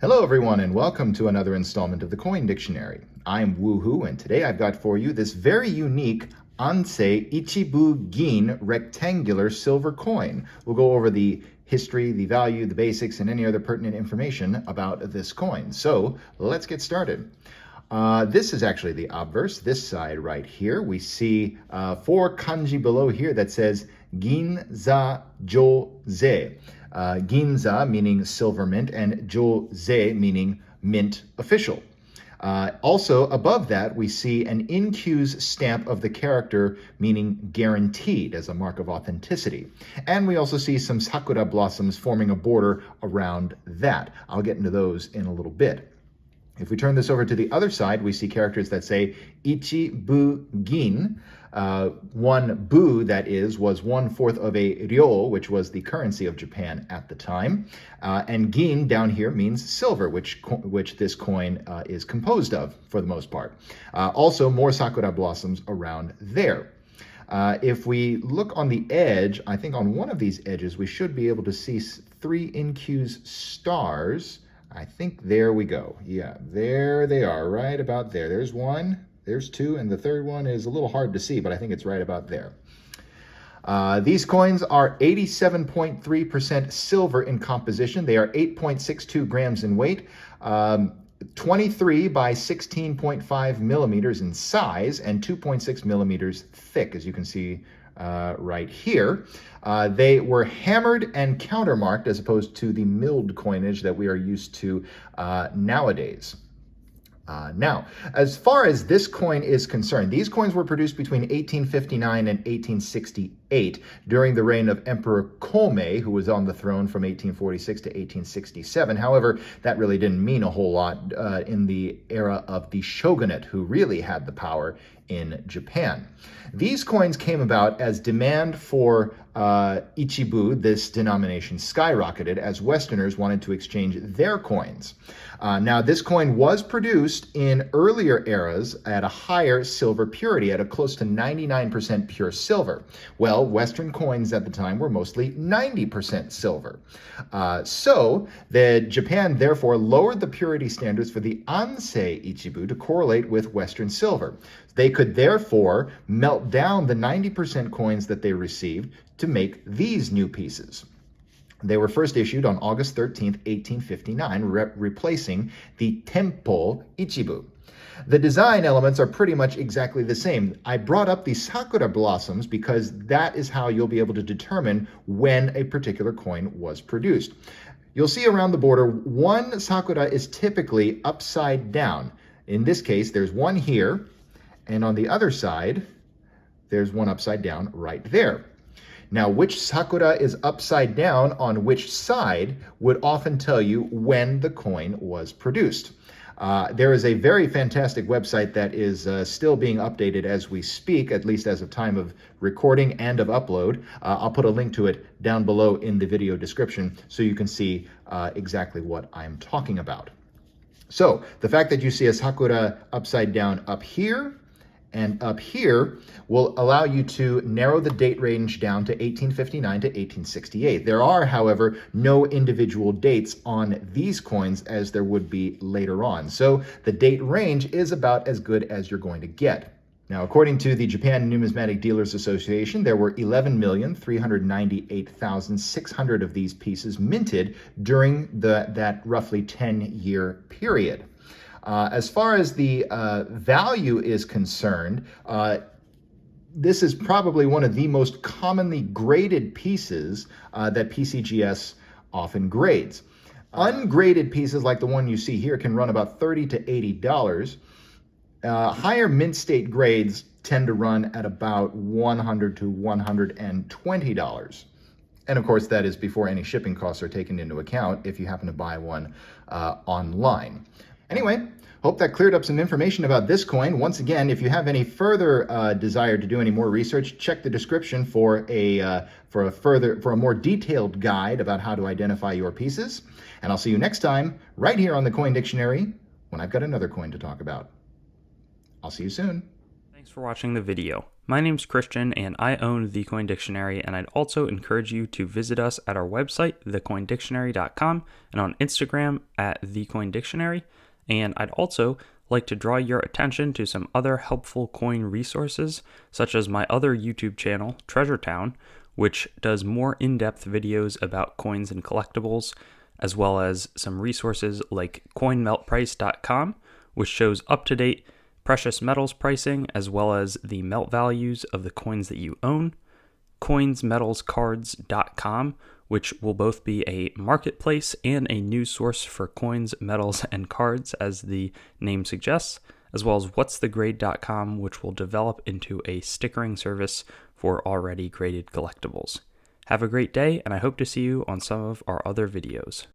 Hello everyone and welcome to another installment of the Coin Dictionary. I'm Woohoo and today I've got for you this very unique Ansei Ichibu Gin rectangular silver coin. We'll go over the history, the value, the basics, and any other pertinent information about this coin. So let's get started. This is actually the obverse, this side right here. We see four kanji below here that says Ginza Joze. Ginza meaning silver mint and Joze meaning mint official. Also above that we see an incuse stamp of the character meaning guaranteed as a mark of authenticity. And we also see some sakura blossoms forming a border around that. I'll get into those in a little bit. If we turn this over to the other side, we see characters that say Ichibu Gin. One bu, that is, was 1/4 of a ryo, which was the currency of Japan at the time. And gin down here means silver, which this coin is composed of for the most part. Also, more sakura blossoms around there. If we look on the edge, I think on one of these edges, we should be able to see three incuse stars. I think there we go. Yeah, there they are, right about there. There's one, there's two, and the third one is a little hard to see, but I think it's right about there. These coins are 87.3% silver in composition. They are 8.62 grams in weight, 23 by 16.5 millimeters in size, and 2.6 millimeters thick, as you can see right here. They were hammered and countermarked as opposed to the milled coinage that we are used to nowadays. Now, as far as this coin is concerned, these coins were produced between 1859 and 1868 during the reign of Emperor Komei, who was on the throne from 1846 to 1867. However, that really didn't mean a whole lot in the era of the shogunate, who really had the power in Japan. These coins came about as demand for Ichibu, this denomination, skyrocketed as Westerners wanted to exchange their coins. Now, this coin was produced in earlier eras at a higher silver purity, at a close to 99% pure silver. Well, Western coins at the time were mostly 90% silver. So Japan therefore lowered the purity standards for the Ansei Ichibu to correlate with Western silver. They could therefore melt down the 90% coins that they received to make these new pieces. They were first issued on August 13th, 1859, replacing the Tempo Ichibu. The design elements are pretty much exactly the same. I brought up the sakura blossoms because that is how you'll be able to determine when a particular coin was produced. You'll see around the border, one sakura is typically upside down. In this case, there's one here, and on the other side, there's one upside down right there. Now, which sakura is upside down on which side would often tell you when the coin was produced. There is a very fantastic website that is still being updated as we speak, at least as of time of recording and of upload. I'll put a link to it down below in the video description so you can see exactly what I'm talking about. So the fact that you see a sakura upside down up here and up here will allow you to narrow the date range down to 1859 to 1868. There are, however, no individual dates on these coins as there would be later on. So the date range is about as good as you're going to get. Now, according to the Japan Numismatic Dealers Association, there were 11,398,600 of these pieces minted during that roughly 10-year period. As far as the value is concerned, this is probably one of the most commonly graded pieces that PCGS often grades. Ungraded pieces like the one you see here can run about $30 to $80. Higher mint state grades tend to run at about $100 to $120. And of course, that is before any shipping costs are taken into account if you happen to buy one online. Anyway, hope that cleared up some information about this coin. Once again, if you have any further desire to do any more research, check the description for a more detailed guide about how to identify your pieces. And I'll see you next time right here on the Coin Dictionary when I've got another coin to talk about. I'll see you soon. Thanks for watching the video. My name's Christian and I own The Coin Dictionary, and I'd also encourage you to visit us at our website, thecoindictionary.com, and on Instagram at thecoindictionary. And I'd also like to draw your attention to some other helpful coin resources, such as my other YouTube channel, Treasure Town, which does more in-depth videos about coins and collectibles, as well as some resources like coinmeltprice.com, which shows up-to-date precious metals pricing as well as the melt values of the coins that you own, coinsmetalscards.com, which will both be a marketplace and a news source for coins, metals, and cards, as the name suggests, as well as whatsthegrade.com, which will develop into a stickering service for already graded collectibles. Have a great day, and I hope to see you on some of our other videos.